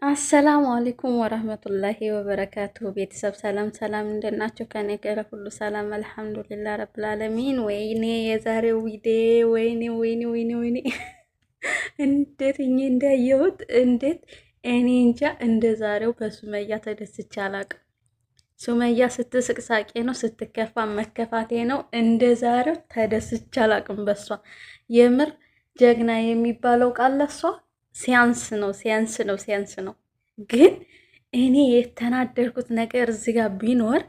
አሰላሙ አለይኩም ወራህመቱላሂ ወበረካቱሁ። ቤተሰብ ሰላም ሰላም፣ እንደናችሁ? ከኔ ጋር ሁሉ ሰላም አልሐምዱሊላህ ረብል ዓለሚን። ወይኔ የዛሬው ቪዲዮ ወይኔ እንዴት እንዳየሁት እንዴት እኔ እንጃ፣ እንደ ዛሬው በሱመያ ተደስቼ አላቅም። ሱመያ ስትስቅ ሳቄ ነው፣ ስትከፋ መከፋቴ ነው። እንደ ዛሬው ተደስቼ አላቅም በሷ። የምር ጀግና የሚባለው ቃል ለሷ ሲያንስ ነው። ግን እኔ የተናደርኩት ነገር እዚህ ጋር ቢኖር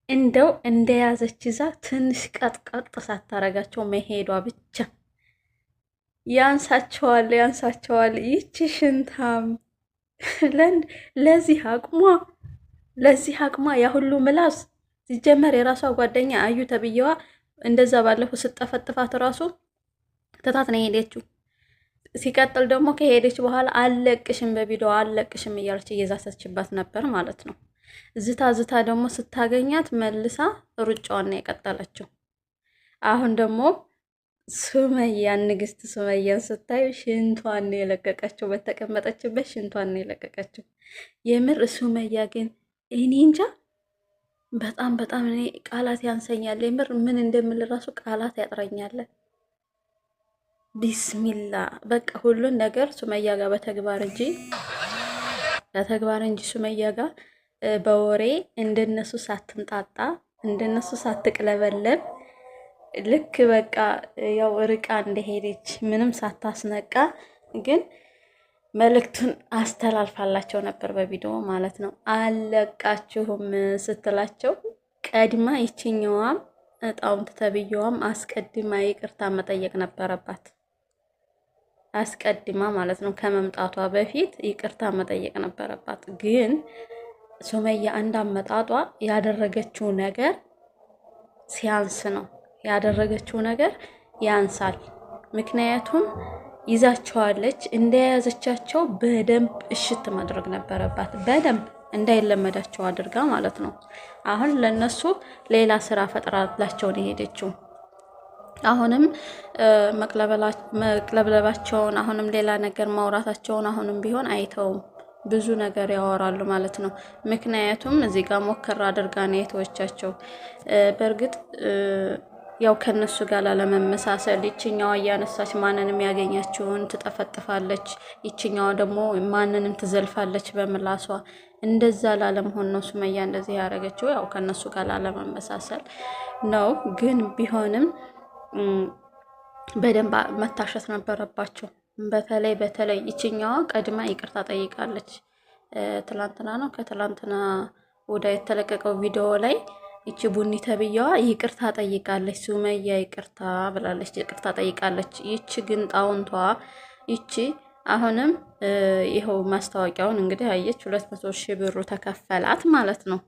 እንደው እንደያዘች ይዛ ትንሽ ቀጥቀጥ ሳታረጋቸው መሄዷ ብቻ ያንሳቸዋል። ይቺ ሽንታም ለዚህ አቅሟ ያ ሁሉ ምላስ ሲጀመር የራሷ ጓደኛ አዩ ተብዬዋ እንደዛ ባለፈው ስጠፈጥፋት ራሱ ትታት ነው የሄደችው። ሲቀጥል ደግሞ ከሄደች በኋላ አለቅሽም በቪዲዮ አለቅሽም እያለች እየዛተችባት ነበር ማለት ነው። ዝታ ደግሞ ስታገኛት መልሳ ሩጫዋን ነው የቀጠለችው። አሁን ደግሞ ሱመያን ንግስት ሱመያን ስታዩ ሽንቷን ነው የለቀቀችው። በተቀመጠችበት ሽንቷን ነው የለቀቀችው። የምር ሱመያ ግን እኔ እንጃ በጣም እኔ ቃላት ያንሰኛል። የምር ምን እንደምል ራሱ ቃላት ያጥረኛል። ቢስሚላ በቃ ሁሉን ነገር ሱመያ ጋር በተግባር እንጂ ሱመያ ጋር በወሬ እንደነሱ ሳትንጣጣ እንደነሱ ሳትቅለበለብ ልክ በቃ ያው ርቃ እንደሄደች ምንም ሳታስነቃ ግን መልእክቱን አስተላልፋላቸው ነበር በቪዲዮ ማለት ነው። አለቃችሁም ስትላቸው ቀድማ ይችኛዋም ጣውንት ተብዬዋም አስቀድማ ይቅርታ መጠየቅ ነበረባት። አስቀድማ ማለት ነው ከመምጣቷ በፊት ይቅርታ መጠየቅ ነበረባት። ግን ሱመያ እንዳመጣጧ ያደረገችው ነገር ሲያንስ ነው ያደረገችው ነገር ያንሳል። ምክንያቱም ይዛቸዋለች፣ እንደያዘቻቸው በደንብ እሽት ማድረግ ነበረባት። በደንብ እንዳይለመዳቸው አድርጋ ማለት ነው። አሁን ለነሱ ሌላ ስራ ፈጥራላቸው ነው የሄደችው። አሁንም መቅለብለባቸውን አሁንም ሌላ ነገር ማውራታቸውን አሁንም ቢሆን አይተውም። ብዙ ነገር ያወራሉ ማለት ነው። ምክንያቱም እዚህ ጋር ሞከራ አድርጋ ነው የተወቻቸው። በእርግጥ ያው ከነሱ ጋር ላለመመሳሰል ይችኛዋ እያነሳች ማንንም ያገኛችውን ትጠፈጥፋለች፣ ይችኛዋ ደግሞ ማንንም ትዘልፋለች በምላሷ። እንደዛ ላለመሆን ነው ሱመያ እንደዚህ ያደረገችው። ያው ከነሱ ጋር ላለመመሳሰል ነው። ግን ቢሆንም በደንብ መታሸት ነበረባቸው። በተለይ ይችኛዋ ቀድማ ይቅርታ ጠይቃለች። ትላንትና ነው ከትላንትና ወደ የተለቀቀው ቪዲዮ ላይ ይቺ ቡኒ ተብዬዋ ይቅርታ ጠይቃለች። ሱመያ ይቅርታ ብላለች፣ ይቅርታ ጠይቃለች። ይቺ ግን ጣውንቷ ይቺ አሁንም ይኸው ማስታወቂያውን እንግዲህ አየች። 200,000 ብሩ ተከፈላት ማለት ነው።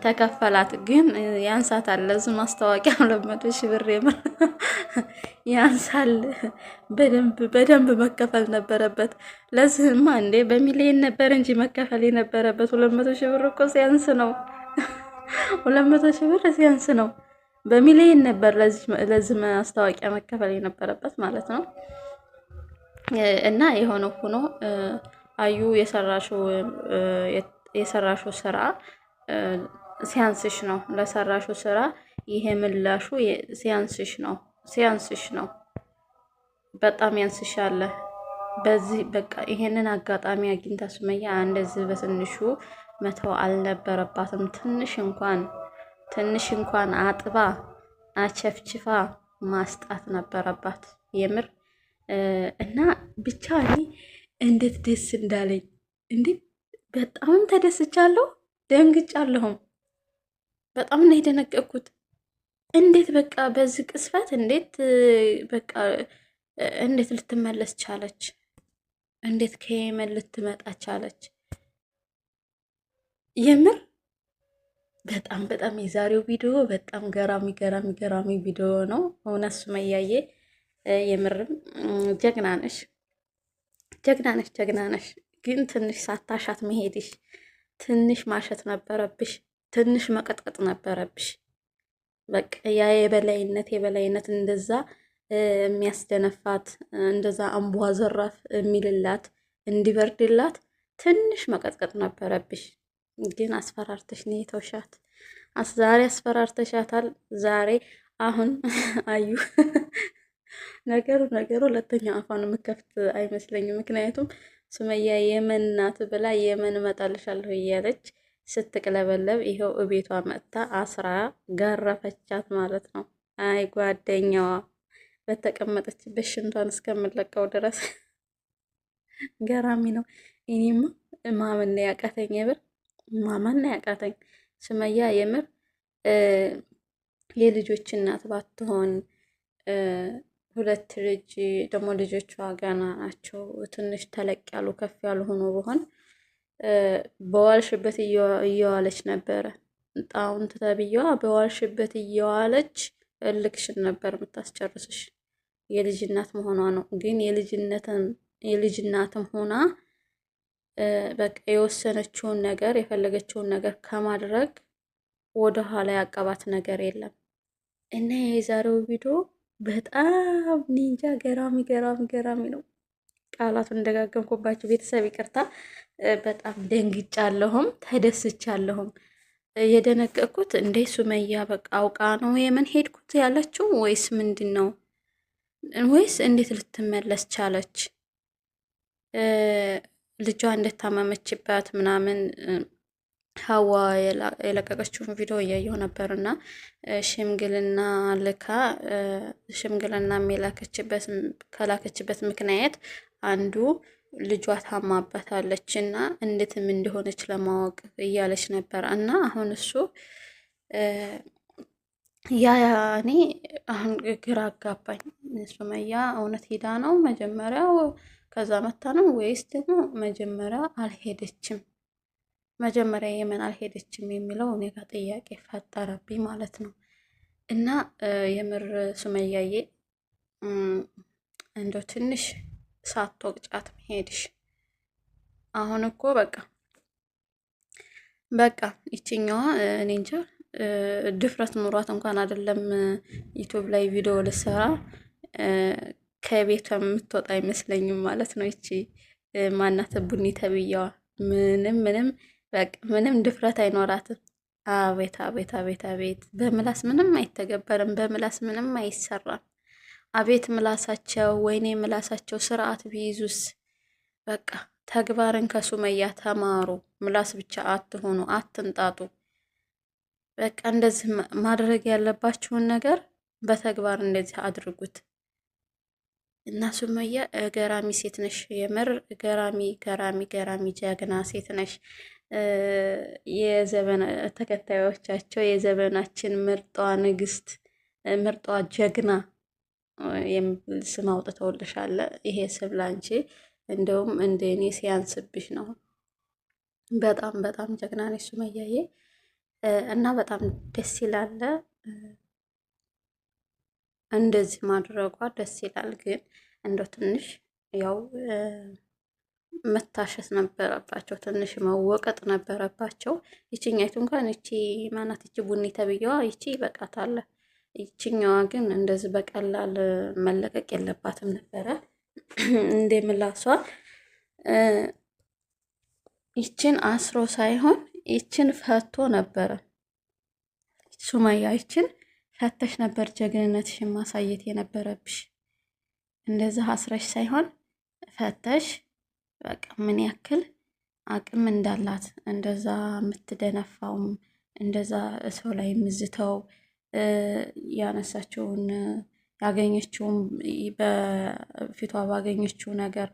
ተከፈላት ግን ያንሳታል። ለዚህ ማስታወቂያ 200,000 ብር የምር ያንሳል። በደንብ መከፈል ነበረበት። ለዚህማ እንዴ በሚሊዮን ነበር እንጂ መከፈል የነበረበት። 200,000 ብር እኮ ሲያንስ ነው። 200,000 ብር ሲያንስ ነው። በሚሊዮን ነበር ለዚህ ማስታወቂያ መከፈል የነበረበት ማለት ነው። እና የሆነው ሆኖ አዩ የሰራሽው ስራ ሲያንስሽ ነው። ለሰራሽው ስራ ይሄ ምላሹ ሲያንስሽ ነው። በጣም ያንስሻል። በዚህ በቃ ይሄንን አጋጣሚ አግኝታ ሱመያ እንደዚህ በትንሹ መተው አልነበረባትም። ትንሽ እንኳን አጥባ አቸፍችፋ ማስጣት ነበረባት የምር። እና ብቻ እኔ እንዴት ደስ እንዳለኝ እንዴት በጣም ተደስቻለሁ፣ ደንግጫለሁም። በጣም ነው የደነገጥኩት። እንዴት በቃ በዚህ ቅስፈት እንዴት በቃ እንዴት ልትመለስ ቻለች? እንዴት ከየመን ልትመጣ ቻለች? የምር በጣም የዛሬው ቪዲዮ በጣም ገራሚ ቪዲዮ ነው። እውነት ሱመያዬ የምርም ጀግና ነሽ። ግን ትንሽ ሳታሻት መሄድሽ፣ ትንሽ ማሸት ነበረብሽ፣ ትንሽ መቀጥቀጥ ነበረብሽ። በቃ ያ የበላይነት እንደዛ የሚያስደነፋት እንደዛ አምቧ ዘራፍ የሚልላት እንዲበርድላት ትንሽ መቀጥቀጥ ነበረብሽ፣ ግን አስፈራርተሽ ነው የተውሻት። ዛሬ አስፈራርተሻታል። ዛሬ አሁን አዩ ነገሩ ሁለተኛ አፏን የምከፍት አይመስለኝም። ምክንያቱም ሱመያ የመን ናት ብላ የመን እመጣልሻለሁ እያለች ስትቅለበለብ ይኸው እቤቷ መጥታ አስራ ገረፈቻት ማለት ነው። አይ ጓደኛዋ በተቀመጠችበት ሽንቷን እስከምለቀው ድረስ ገራሚ ነው። እኔማ ማመን ነው ያቃተኝ፣ የምር ማመን ነው ያቃተኝ። ሱመያ የምር የልጆች እናት ባትሆን ሁለት ልጅ ደግሞ ልጆቿ ገና ናቸው። ትንሽ ተለቅ ያሉ ከፍ ያሉ ሆኖ በሆን በዋልሽበት እየዋለች ነበረ። ጣውንት ተብዬዋ በዋልሽበት እየዋለች እልክሽን ነበር የምታስጨርስሽ። የልጅ እናት መሆኗ ነው። ግን የልጅ እናትም ሆና በቃ የወሰነችውን ነገር የፈለገችውን ነገር ከማድረግ ወደ ኋላ ያቀባት ነገር የለም። እና የዛሬው ቪዲዮ በጣም ኒንጃ ገራሚ ነው። ቃላቱን እንደጋገምኩባቸው ቤተሰብ ይቅርታ። በጣም ደንግጫለሁም ተደስቻለሁም። የደነገጥኩት እንደ ሱመያ በቃ አውቃ ነው የምን ሄድኩት ያለችው ወይስ ምንድን ነው? ወይስ እንዴት ልትመለስ ቻለች? ልጇ እንደታመመችባት ምናምን ሀዋ የለቀቀችውን ቪዲዮ እያየሁ ነበር እና ሽምግልና ልካ ሽምግልና ከላከችበት ምክንያት አንዱ ልጇ ታማባታለች እና እንዴትም እንደሆነች ለማወቅ እያለች ነበር። እና አሁን እሱ እኔ አሁን ግራ አጋባኝ። ሱመያ እውነት ሄዳ ነው መጀመሪያው ከዛ መታ ነው ወይስ ደግሞ መጀመሪያ አልሄደችም? መጀመሪያ የመን አልሄደችም የሚለው እኔ ጋር ጥያቄ ፈጠረብኝ ማለት ነው። እና የምር ሱመያዬ እንደው ትንሽ ሳትወቅጫት መሄድሽ። አሁን እኮ በቃ ይችኛዋ እኔ እንጃ ድፍረት ኑሯት እንኳን አይደለም ዩቱብ ላይ ቪዲዮ ልሰራ ከቤቷ የምትወጣ አይመስለኝም ማለት ነው። ይቺ ማናት ቡኒ ተብያዋ ምንም ድፍረት አይኖራትም። አቤት በምላስ ምንም አይተገበርም፣ በምላስ ምንም አይሰራም። አቤት ምላሳቸው፣ ወይኔ ምላሳቸው ስርዓት ቢይዙስ። በቃ ተግባርን ከሱመያ ተማሩ። ምላስ ብቻ አትሆኑ፣ አትንጣጡ። በቃ እንደዚህ ማድረግ ያለባችሁን ነገር በተግባር እንደዚህ አድርጉት። እና ሱመያ ገራሚ ሴት ነሽ፣ የምር ገራሚ ጀግና ሴት ነሽ። የዘመን ተከታዮቻቸው የዘመናችን ምርጧ ንግስት፣ ምርጧ ጀግና የሚል ስም አውጥተውልሻል። ይሄ ስም ላንቺ እንደውም እንደ እኔ ሲያንስብሽ ነው። በጣም ጀግና ነሽ ሱመያዬ። እና በጣም ደስ ይላል እንደዚህ ማድረጓ ደስ ይላል። ግን እንደው ትንሽ ያው መታሸት ነበረባቸው፣ ትንሽ መወቀጥ ነበረባቸው። ይችኛይቱ እንኳን ይቺ ማናት ይቺ ቡኒ ተብዬዋ ይቺ ይበቃታል። ይችኛዋ ግን እንደዚህ በቀላል መለቀቅ የለባትም ነበረ። እንደ ምላሷ ይችን አስሮ ሳይሆን ይችን ፈቶ ነበረ። ሱመያ ይችን ፈተሽ ነበር ጀግንነትሽን ማሳየት የነበረብሽ። እንደዛ አስረሽ ሳይሆን ፈተሽ በቃ ምን ያክል አቅም እንዳላት እንደዛ የምትደነፋውም እንደዛ ሰው ላይ ምዝተው ያነሳችውን ያገኘችውን በፊቷ ባገኘችው ነገር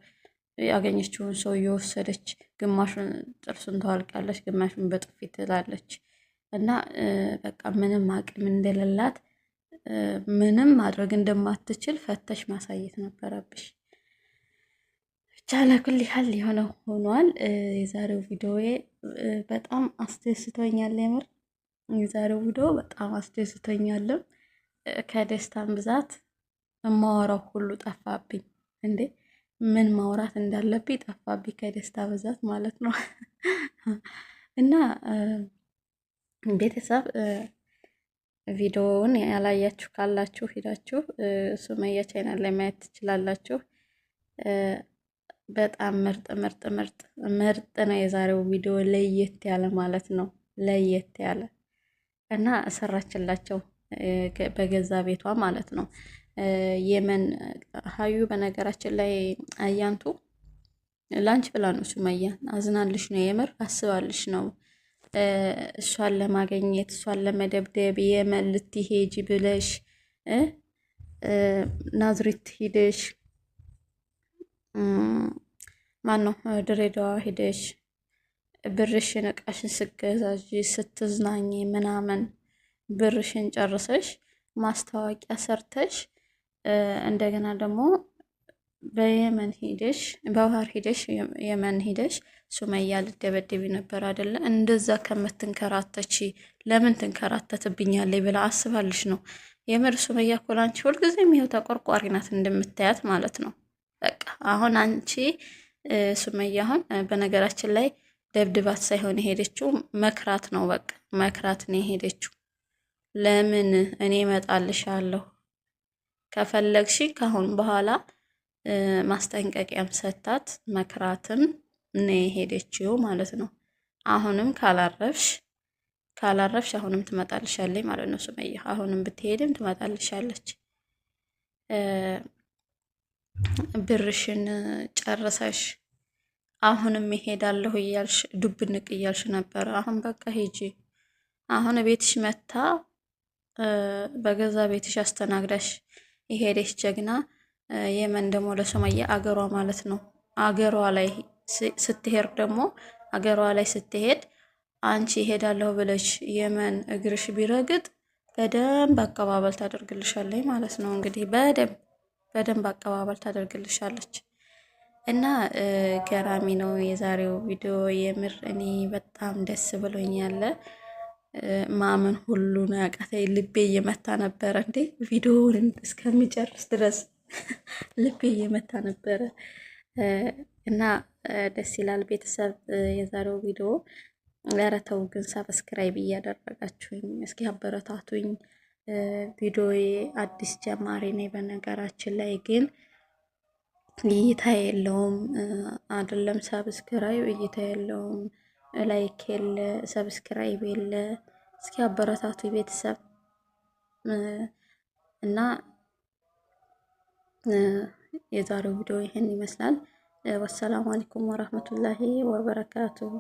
ያገኘችውን ሰው እየወሰደች ግማሹን ጥርሱን ታዋልቃለች፣ ግማሹን በጥፊ ትላለች። እና በቃ ምንም አቅም እንደሌላት ምንም ማድረግ እንደማትችል ፈተሽ ማሳየት ነበረብሽ። ብቻ ለኩል ያህል የሆነው ሆኗል። የዛሬው ቪዲዮዬ በጣም አስደስቶኛል። የምር የዛሬው ቪዲዮ በጣም አስደስቶኛልም። ከደስታን ብዛት የማወራው ሁሉ ጠፋብኝ። እንዴ ምን ማውራት እንዳለብኝ ጠፋብኝ፣ ከደስታ ብዛት ማለት ነው። እና ቤተሰብ ቪዲዮውን ያላያችሁ ካላችሁ ሂዳችሁ ሱመያ ቻናል ላይ ማየት ትችላላችሁ። በጣም ምርጥ ምርጥ ምርጥ ምርጥ ነው የዛሬው ቪዲዮ፣ ለየት ያለ ማለት ነው። ለየት ያለ እና ሰራችላቸው በገዛ ቤቷ ማለት ነው። የመን ሀዩ በነገራችን ላይ አያንቱ ላንች ብላ ነው ሱመያን አዝናልሽ ነው የምር አስባልሽ ነው እሷን ለማገኘት እሷን ለመደብደብ የመን ልትሄጂ ብለሽ ናዝሪት ሂደሽ ማን ነው ድሬዳዋ ሂደሽ ብርሽን እቃሽን ስገዛዥ ስትዝናኝ ምናምን ብርሽን ጨርሰሽ ማስታወቂያ ሰርተሽ እንደገና ደግሞ በየመን ሂደሽ በባህር ሂደሽ የመን ሂደሽ ሱመያ ልደበደቢ ነበር አይደለ? እንደዛ ከምትንከራተቺ ለምን ትንከራተትብኛለች ብላ አስባልሽ ነው። የምር ሱመያ እኮ ላንቺ ሁልጊዜም ይኸው ተቆርቋሪ ናት እንደምታያት ማለት ነው። በቃ አሁን አንቺ ሱመያ አሁን በነገራችን ላይ ደብድባት ሳይሆን የሄደችው መክራት ነው። በቃ መክራት ነው የሄደችው። ለምን እኔ እመጣልሻለሁ ከፈለግሽ ካሁን በኋላ ማስጠንቀቂያም ሰታት መክራትም ነው የሄደችው ማለት ነው። አሁንም ካላረፍሽ አሁንም ትመጣልሻለች ማለት ነው ሱመያ። አሁንም ብትሄድም ትመጣልሻለች። ብርሽን ጨርሰሽ አሁንም ይሄዳለሁ እያልሽ ዱብንቅ እያልሽ ነበር። አሁን በቃ ሂጂ። አሁን ቤትሽ መታ በገዛ ቤትሽ አስተናግዳሽ የሄደች ጀግና የመን ደግሞ ለሱመያ አገሯ ማለት ነው። አገሯ ላይ ስትሄድ ደግሞ አገሯ ላይ ስትሄድ አንቺ ይሄዳለሁ ብለሽ የመን እግርሽ ቢረግጥ በደንብ አቀባበል ታደርግልሻለች ማለት ነው። እንግዲህ በደንብ አቀባበል ታደርግልሻለች እና ገራሚ ነው የዛሬው ቪዲዮ። የምር እኔ በጣም ደስ ብሎኛል። ማመን ሁሉ ነው ያቃተኝ። ልቤ እየመታ ነበረ እንዴ ቪዲዮውን እስከሚጨርስ ድረስ ልቤ እየመታ ነበረ እና ደስ ይላል። ቤተሰብ የዛሬው ቪዲዮ ኧረ ተው ግን ሰብስክራይብ እያደረጋችሁኝ እስኪ አበረታቱኝ። ቪዲዮዬ አዲስ ጀማሪ ነኝ በነገራችን ላይ ግን እይታ የለውም አይደለም ሰብስክራይብ እይታ የለውም፣ ላይክ የለ፣ ሰብስክራይብ የለ። እስኪ አበረታቱ ቤተሰብ እና የዛሬው ቪዲዮ ይሄን ይመስላል። ወሰላሙ አለይኩም ወራህመቱላሂ ወበረካቱሁ።